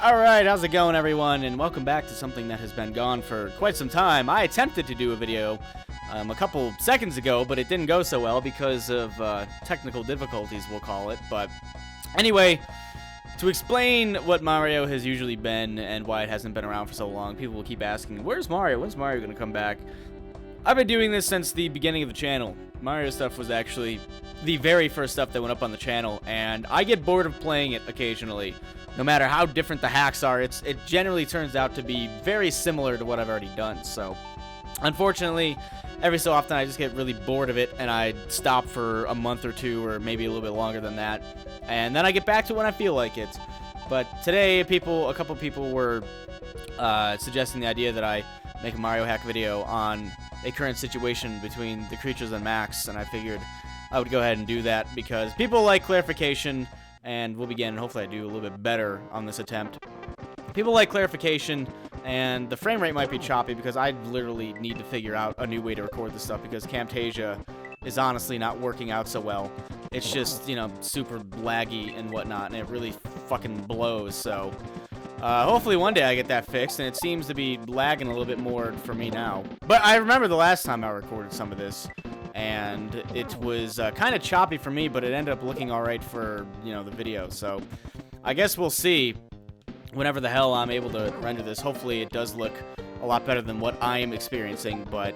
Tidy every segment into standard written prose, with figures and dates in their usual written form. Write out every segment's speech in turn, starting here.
Alright, how's it going everyone, and welcome back to something that has been gone for quite some time. I attempted to do a video a couple seconds ago, but it didn't go so well because of technical difficulties, we'll call it. But anyway, to explain what Mario has usually been and why it hasn't been around for so long, people will keep asking, where's Mario? When's Mario going to come back? I've been doing this since the beginning of the channel. Mario stuff was actually the very first stuff that went up on the channel, and I get bored of playing it occasionally. No matter how different the hacks are, it generally turns out to be very similar to what I've already done. So, unfortunately, every so often I just get really bored of it, and I stop for a month or two, or maybe a little bit longer than that, and then I get back to when I feel like it. But today, a couple people were suggesting the idea that I make a Mario hack video on a current situation between the creatures and Max, and I figured I would go ahead and do that because people like clarification. And we'll begin, and hopefully I do a little bit better on this attempt. People like clarification, and the frame rate might be choppy because I literally need to figure out a new way to record this stuff because Camtasia is honestly not working out so well. It's just, you know, super laggy and whatnot, and it really fucking blows, so hopefully one day I get that fixed, and it seems to be lagging a little bit more for me now. But I remember the last time I recorded some of this, and it was kind of choppy for me, but it ended up looking alright for, you know, the video. So I guess we'll see whenever the hell I'm able to render this. Hopefully it does look a lot better than what I am experiencing, but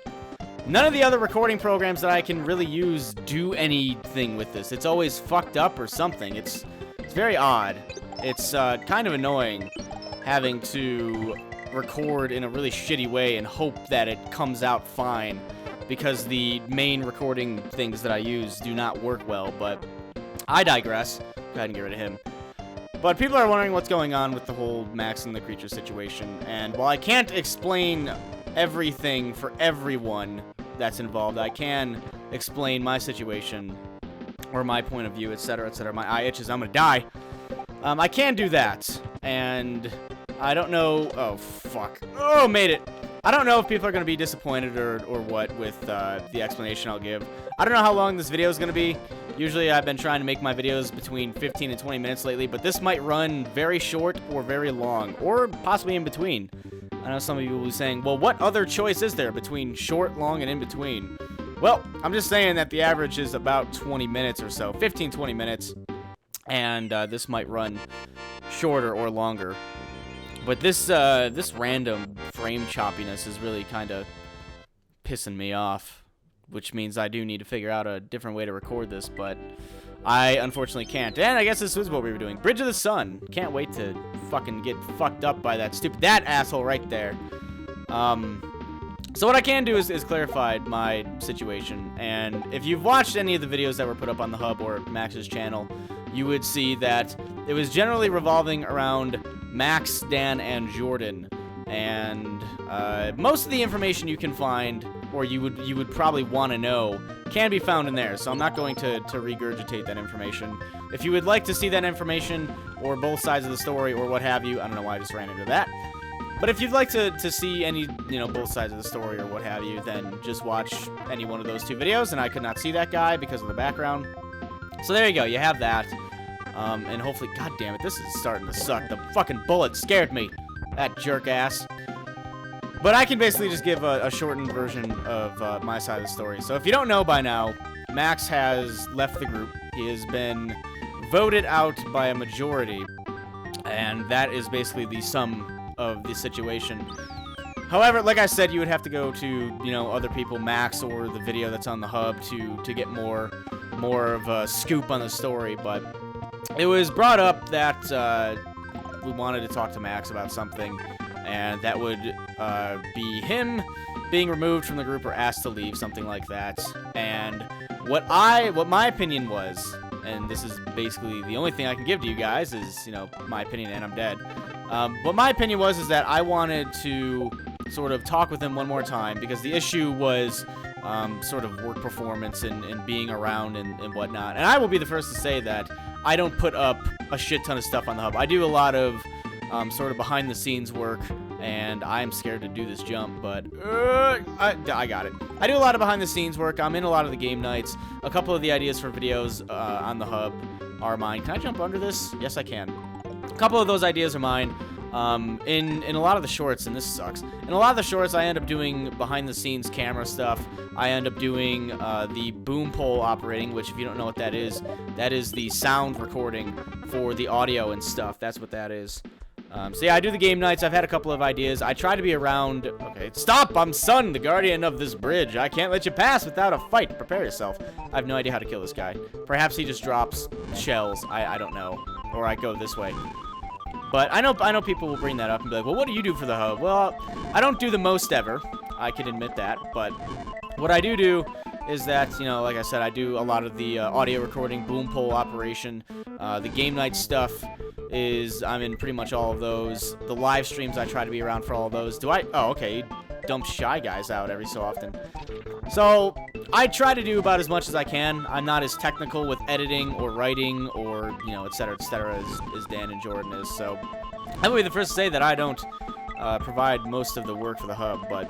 none of the other recording programs that I can really use do anything with this. It's always fucked up or something. It's very odd. It's kind of annoying having to record in a really shitty way and hope that it comes out fine, because the main recording things that I use do not work well, but I digress. Go ahead and get rid of him. But people are wondering what's going on with the whole Max and the creature situation, and while I can't explain everything for everyone that's involved, I can explain my situation, or my point of view, etc., etc. My eye itches, I'm gonna die. I can do that, and I don't know... Oh, fuck. Oh, made it! I don't know if people are going to be disappointed or what with the explanation I'll give. I don't know how long this video is going to be. Usually I've been trying to make my videos between 15 and 20 minutes lately, but this might run very short or very long, or possibly in between. I know some of you will be saying, well, what other choice is there between short, long, and in between? Well, I'm just saying that the average is about 20 minutes or so, 15, 20 minutes, and this might run shorter or longer. But this random frame choppiness is really kind of pissing me off, which means I do need to figure out a different way to record this, but I unfortunately can't. And I guess this is what we were doing. Bridge of the Sun. Can't wait to fucking get fucked up by that asshole right there. So what I can do is clarify my situation, and if you've watched any of the videos that were put up on the Hub or Max's channel, you would see that it was generally revolving around Max, Dan, and Jordan, and most of the information you can find, or you would probably want to know, can be found in there, so I'm not going to regurgitate that information. If you would like to see that information, or both sides of the story, or what have you, I don't know why I just ran into that, but if you'd like to see any, you know, both sides of the story, or what have you, then just watch any one of those two videos, and I could not see that guy because of the background. So there you go, you have that. And hopefully, god damn it, this is starting to suck. The fucking bullet scared me. That jerk ass. But I can basically just give a shortened version of my side of the story. So if you don't know by now, Max has left the group. He has been voted out by a majority. And that is basically the sum of the situation. However, like I said, you would have to go to, you know, other people, Max or the video that's on the Hub to get more of a scoop on the story, but it was brought up that we wanted to talk to Max about something, and that would be him being removed from the group or asked to leave, something like that. And what my opinion was, and this is basically the only thing I can give to you guys is, you know, my opinion, and I'm dead. What my opinion was is that I wanted to sort of talk with him one more time, because the issue was sort of work performance and being around and whatnot. And I will be the first to say that I don't put up a shit ton of stuff on the Hub. I do a lot of sort of behind the scenes work, and I'm scared to do this jump, but I got it. I do a lot of behind the scenes work. I'm in a lot of the game nights. A couple of the ideas for videos on the Hub are mine. Can I jump under this? Yes, I can. A couple of those ideas are mine. In a lot of the shorts, and this sucks, in a lot of the shorts I end up doing behind-the-scenes camera stuff. I end up doing the boom pole operating, which if you don't know what that is the sound recording for the audio and stuff. That's what that is. So yeah, I do the game nights. I've had a couple of ideas. I try to be around. Okay, stop! I'm Sun, the guardian of this bridge. I can't let you pass without a fight. Prepare yourself. I have no idea how to kill this guy. Perhaps he just drops shells. I don't know. Or I go this way. But I know people will bring that up and be like, well, what do you do for the hub? Well, I don't do the most ever. I can admit that. But what I do is that, you know, like I said, I do a lot of the audio recording, boom pole operation. The game night stuff is I'm in pretty much all of those. The live streams, I try to be around for all of those. Oh, okay. You dump Shy Guys out every so often. So I try to do about as much as I can. I'm not as technical with editing or writing or, you know, et cetera, as Dan and Jordan is. So I will be the first to say that I don't provide most of the work for the hub. But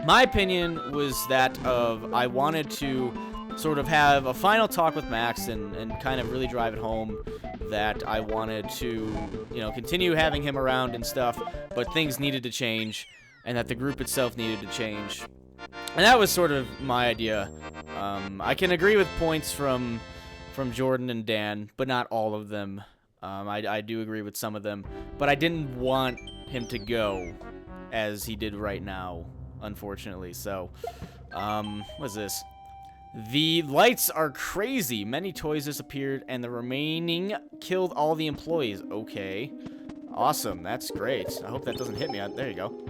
my opinion was that of I wanted to sort of have a final talk with Max and kind of really drive it home that I wanted to, you know, continue having him around and stuff, but things needed to change, and that the group itself needed to change. And that was sort of my idea. I can agree with points from Jordan and Dan, but not all of them. I do agree with some of them, but I didn't want him to go as he did right now, unfortunately. So, what's this? The lights are crazy. Many toys disappeared, and the remaining killed all the employees. Okay. Awesome. That's great. I hope that doesn't hit me. There you go.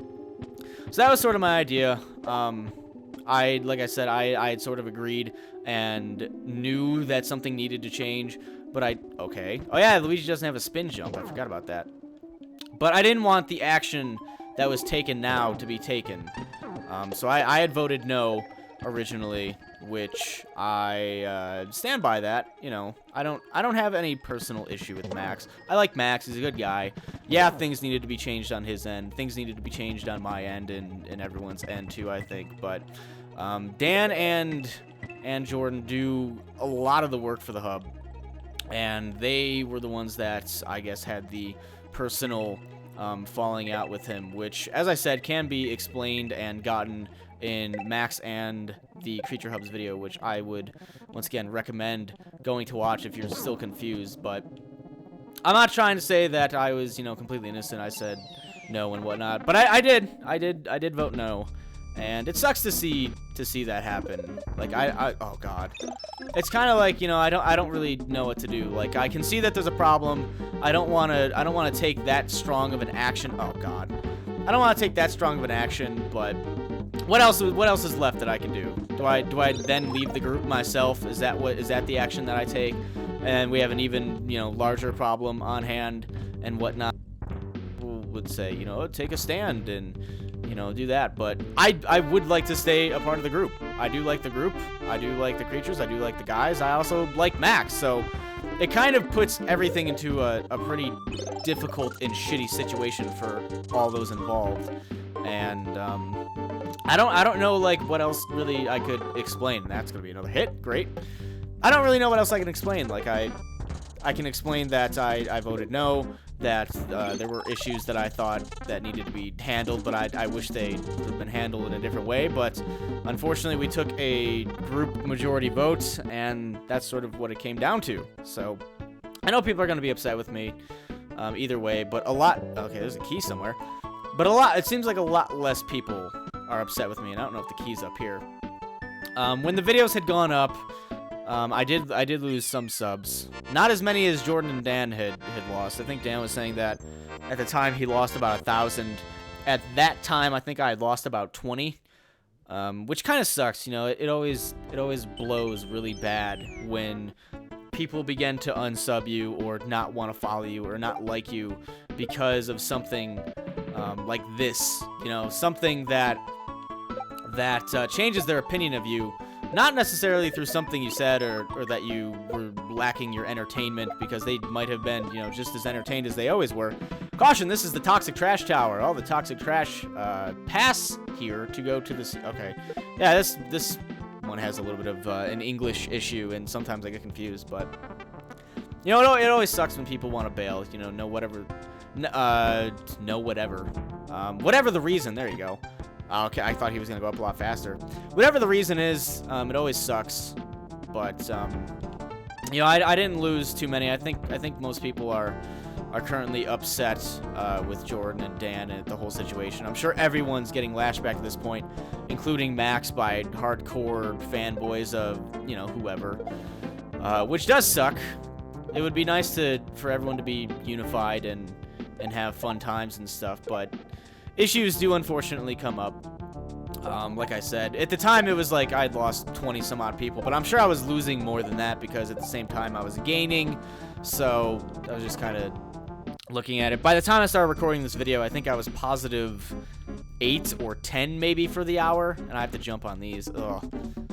So that was sort of my idea. Like I said, I had sort of agreed and knew that something needed to change, but okay. Oh yeah, Luigi doesn't have a spin jump. I forgot about that. But I didn't want the action that was taken now to be taken. So I had voted no originally, which I stand by that. You know, I don't have any personal issue with Max. I like Max. He's a good guy. Yeah, things needed to be changed on his end. Things needed to be changed on my end and everyone's end too, I think. But Dan and Jordan do a lot of the work for the hub, and they were the ones that I guess had the personal falling out with him, which, as I said, can be explained and gotten in Max and the Creature Hubs video, which I would, once again, recommend going to watch if you're still confused. But I'm not trying to say that I was, you know, completely innocent. I said no and whatnot, but I did vote no, and it sucks to see that happen. Like oh god, it's kind of like, you know, I don't really know what to do. Like, I can see that there's a problem. I don't want to take that strong of an action. Oh god, I don't want to take that strong of an action, but what else is left that I can do? Do I then leave the group myself? Is that the action that I take? And we have an even, you know, larger problem on hand and whatnot. People would say, you know, take a stand and, you know, do that. But I would like to stay a part of the group. I do like the group. I do like the creatures. I do like the guys. I also like Max. So it kind of puts everything into a pretty difficult and shitty situation for all those involved. And I don't know, like, what else really I could explain. That's gonna be another hit. Great. I don't really know what else I can explain. Like, I can explain that I voted no, that there were issues that I thought that needed to be handled, but I wish they would have been handled in a different way. But unfortunately, we took a group majority vote, and that's sort of what it came down to. So I know people are going to be upset with me either way, but a lot... Okay, there's a key somewhere. But it seems like a lot less people are upset with me, and I don't know if the key's up here. When the videos had gone up, I did lose some subs. Not as many as Jordan and Dan had lost. I think Dan was saying that at the time he lost about 1,000. At that time, I think I had lost about 20, which kind of sucks. You know, it always blows really bad when people begin to unsub you or not want to follow you or not like you because of something like this. You know, something that changes their opinion of you. Not necessarily through something you said or that you were lacking your entertainment, because they might have been, you know, just as entertained as they always were. Caution, this is the Toxic Trash Tower. All the Toxic Trash pass here to go to this. Okay. Yeah, this one has a little bit of an English issue, and sometimes I get confused, but... You know, it always sucks when people want to bail. You know, whatever the reason. There you go. Okay, I thought he was gonna go up a lot faster. Whatever the reason is, it always sucks. But you know, I didn't lose too many. I think most people are currently upset with Jordan and Dan and the whole situation. I'm sure everyone's getting lashed back at this point, including Max by hardcore fanboys of, you know, whoever, which does suck. It would be nice for everyone to be unified and have fun times and stuff, but issues do unfortunately come up. Like I said, at the time it was like I'd lost 20 some odd people, but I'm sure I was losing more than that because at the same time I was gaining, so I was just kind of looking at it. By the time I started recording this video, I think I was positive 8 or 10 maybe for the hour, and I have to jump on these. Ugh,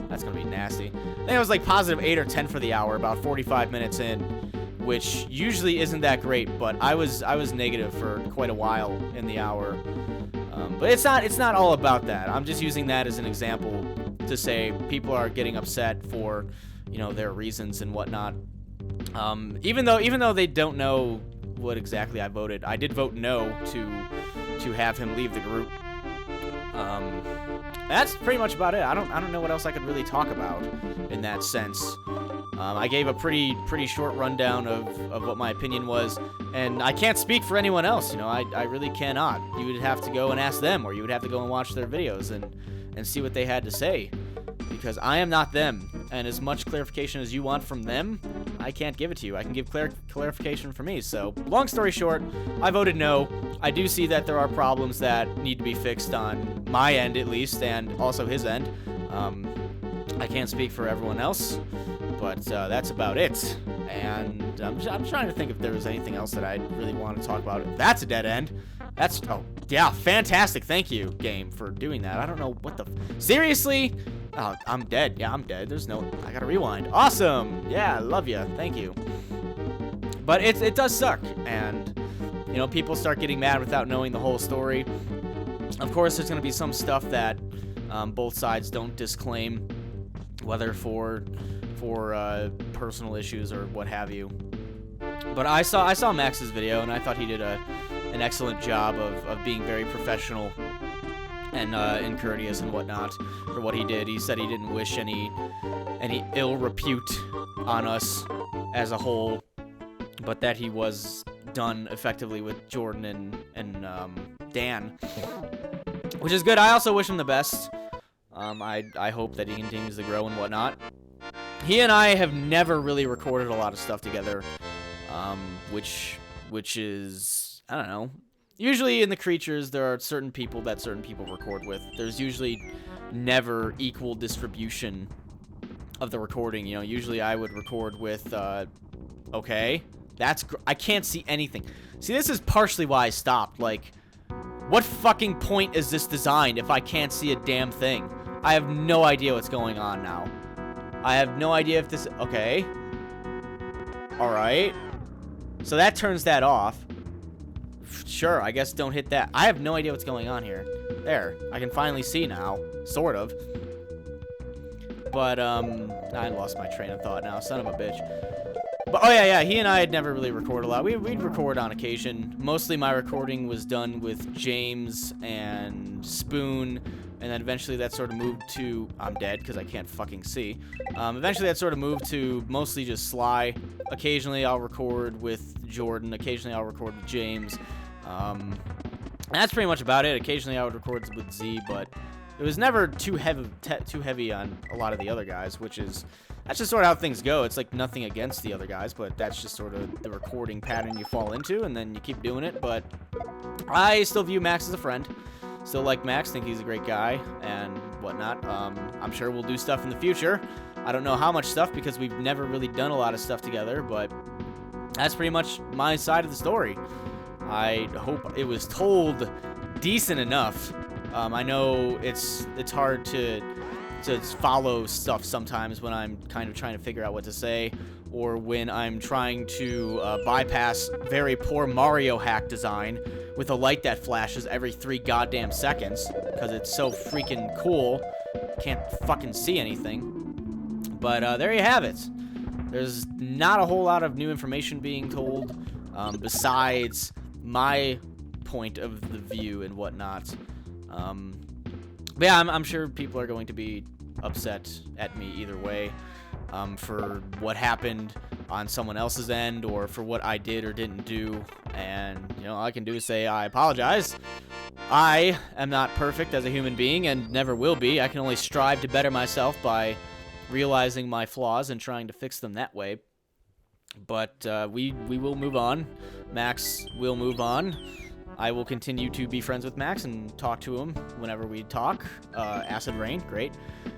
that's gonna be nasty. I think I was like positive 8 or 10 for the hour, about 45 minutes in, which usually isn't that great, but I was negative for quite a while in the hour. But it's not all about that. I'm just using that as an example to say people are getting upset for, you know, their reasons and whatnot. Even though they don't know what exactly I voted, I did vote no to have him leave the group. That's pretty much about it. I don't know what else I could really talk about in that sense. I gave a pretty short rundown of what my opinion was, and I can't speak for anyone else, you know, I really cannot. You would have to go and ask them, or you would have to go and watch their videos and see what they had to say, because I am not them, and as much clarification as you want from them, I can't give it to you. I can give clarification for me. So, long story short, I voted no. I do see that there are problems that need to be fixed on my end, at least, and also his end. I can't speak for everyone else, but that's about it. And I'm trying to think if there was anything else that I really want to talk about. That's a dead end. Oh, yeah, fantastic. Thank you, game, for doing that. I don't know what the... Seriously? Oh, I'm dead. Yeah, I'm dead. I gotta rewind. Awesome. Yeah, I love you. Thank you. But it does suck. And, you know, people start getting mad without knowing the whole story. Of course, there's gonna be some stuff that both sides don't disclaim, whether for personal issues or what have you. But I saw Max's video, and I thought he did an excellent job of being very professional and courteous and whatnot for what he did. He said he didn't wish any ill repute on us as a whole, but that he was done effectively with Jordan and Dan, which is good. I also wish him the best. I hope that he continues to grow and whatnot. He and I have never really recorded a lot of stuff together, which is, I don't know. Usually in the creatures, there are certain people that certain people record with. There's usually never equal distribution of the recording. You know, usually I would record with, okay, I can't see anything. See, this is partially why I stopped. Like, what fucking point is this designed if I can't see a damn thing? I have no idea what's going on now. I have no idea if this... Okay. Alright. So that turns that off. Sure, I guess don't hit that. I have no idea what's going on here. There. I can finally see now. Sort of. But, I lost my train of thought now. Son of a bitch. But, oh yeah, he and I had never really recorded a lot. We'd record on occasion. Mostly my recording was done with James and Spoon, and then eventually that sort of moved to... I'm dead because I can't fucking see. Eventually that sort of moved to mostly just Sly. Occasionally I'll record with Jordan. Occasionally I'll record with James. And that's pretty much about it. Occasionally I would record with Z, but it was never too heavy on a lot of the other guys, which is... That's just sort of how things go. It's like nothing against the other guys, but that's just sort of the recording pattern you fall into, and then you keep doing it. But I still view Max as a friend. Still like Max, think he's a great guy and whatnot. I'm sure we'll do stuff in the future. I don't know how much stuff because we've never really done a lot of stuff together, but that's pretty much my side of the story. I hope it was told decent enough. I know it's hard to follow stuff sometimes when I'm kind of trying to figure out what to say, or when I'm trying to bypass very poor Mario hack design with a light that flashes every 3 goddamn seconds, because it's so freaking cool. Can't fucking see anything. But there you have it. There's not a whole lot of new information being told, besides my point of the view and whatnot. But yeah, I'm sure people are going to be upset at me either way, for what happened on someone else's end, or for what I did or didn't do. And, you know, all I can do is say I apologize. I am not perfect as a human being and never will be. I can only strive to better myself by realizing my flaws and trying to fix them that way. But we will move on. Max will move on. I will continue to be friends with Max and talk to him whenever we talk. Acid Rain, great.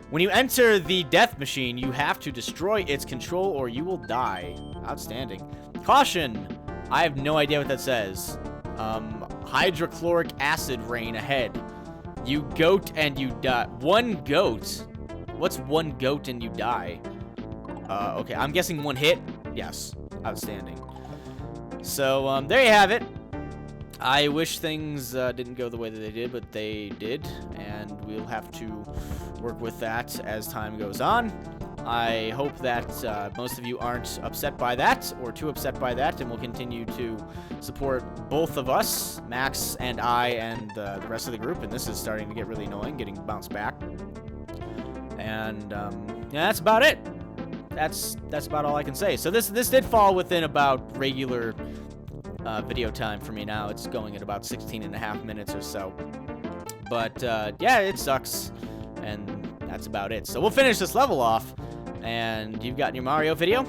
When you enter the death machine, you have to destroy its control or you will die. Outstanding. Caution! I have no idea what that says. Hydrochloric acid rain ahead. You goat and you die. One goat? What's one goat and you die? Okay, I'm guessing one hit. Yes, outstanding. So, there you have it. I wish things didn't go the way that they did, but they did, and we'll have to work with that as time goes on. I hope that most of you aren't upset by that, or too upset by that, and will continue to support both of us, Max and I, and the rest of the group. And this is starting to get really annoying, getting bounced back. And yeah, that's about it. That's about all I can say. So this did fall within about regular video time for me now. It's going at about 16.5 minutes or so. But yeah, it sucks, and that's about it. So we'll finish this level off, and you've gotten your Mario video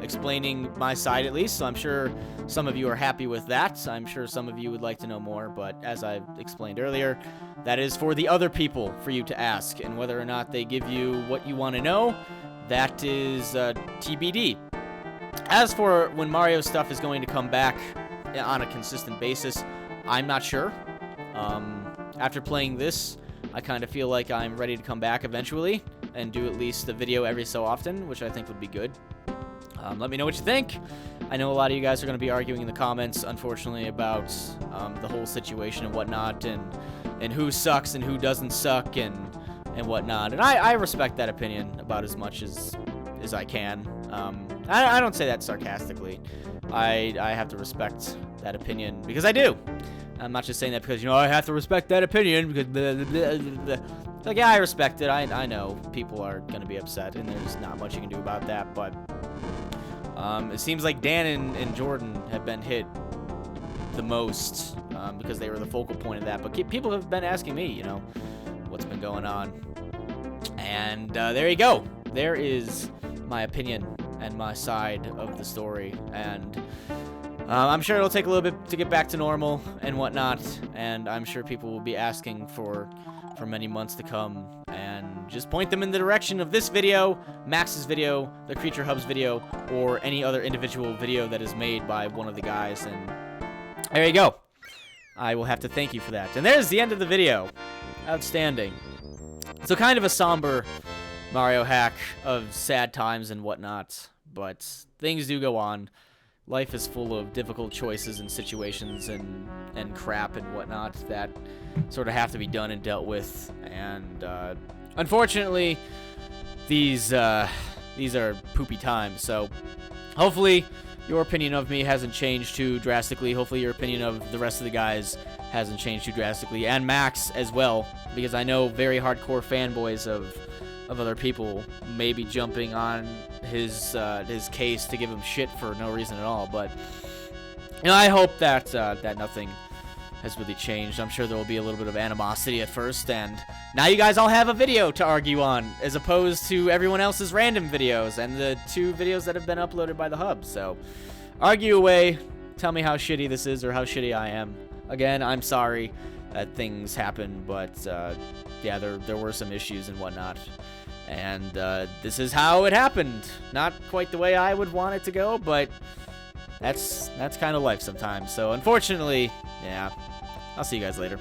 explaining my side at least, so I'm sure some of you are happy with that. I'm sure some of you would like to know more, but as I explained earlier, that is for the other people for you to ask, and whether or not they give you what you want to know, that is TBD. As for when Mario stuff is going to come back on a consistent basis, I'm not sure. After playing this, I kind of feel like I'm ready to come back eventually and do at least a video every so often, which I think would be good. Let me know what you think. I know a lot of you guys are going to be arguing in the comments, unfortunately, about the whole situation and whatnot, and who sucks and who doesn't suck and whatnot. And I respect that opinion about as much as I can. I don't say that sarcastically. I have to respect that opinion because I do. I'm not just saying that because, you know, I have to respect that opinion because blah, blah, blah, blah. Like, yeah, I respect it. I know people are going to be upset, and there's not much you can do about that, but it seems like Dan and Jordan have been hit the most because they were the focal point of that. But people have been asking me, you know, what's been going on. And there you go. There is my opinion and my side of the story. And I'm sure it'll take a little bit to get back to normal and whatnot. And I'm sure people will be asking for many months to come. And just point them in the direction of this video, Max's video, the Creature Hub's video, or any other individual video that is made by one of the guys. And there you go. I will have to thank you for that. And there's the end of the video. Outstanding. So kind of a somber Mario hack of sad times and whatnot, but things do go on. Life is full of difficult choices and situations and crap and whatnot that sort of have to be done and dealt with. And unfortunately, these are poopy times. So hopefully your opinion of me hasn't changed too drastically. Hopefully your opinion of the rest of the guys hasn't changed too drastically, and Max as well, because I know very hardcore fanboys of other people may be jumping on his case to give him shit for no reason at all. But you know, I hope that that nothing has really changed. I'm sure there will be a little bit of animosity at first, and now you guys all have a video to argue on, as opposed to everyone else's random videos and the 2 videos that have been uploaded by the hub. So argue away, tell me how shitty this is or how shitty I am. Again, I'm sorry that things happen, but yeah, there were some issues and whatnot. And this is how it happened. Not quite the way I would want it to go, but that's kind of life sometimes. So unfortunately, yeah, I'll see you guys later.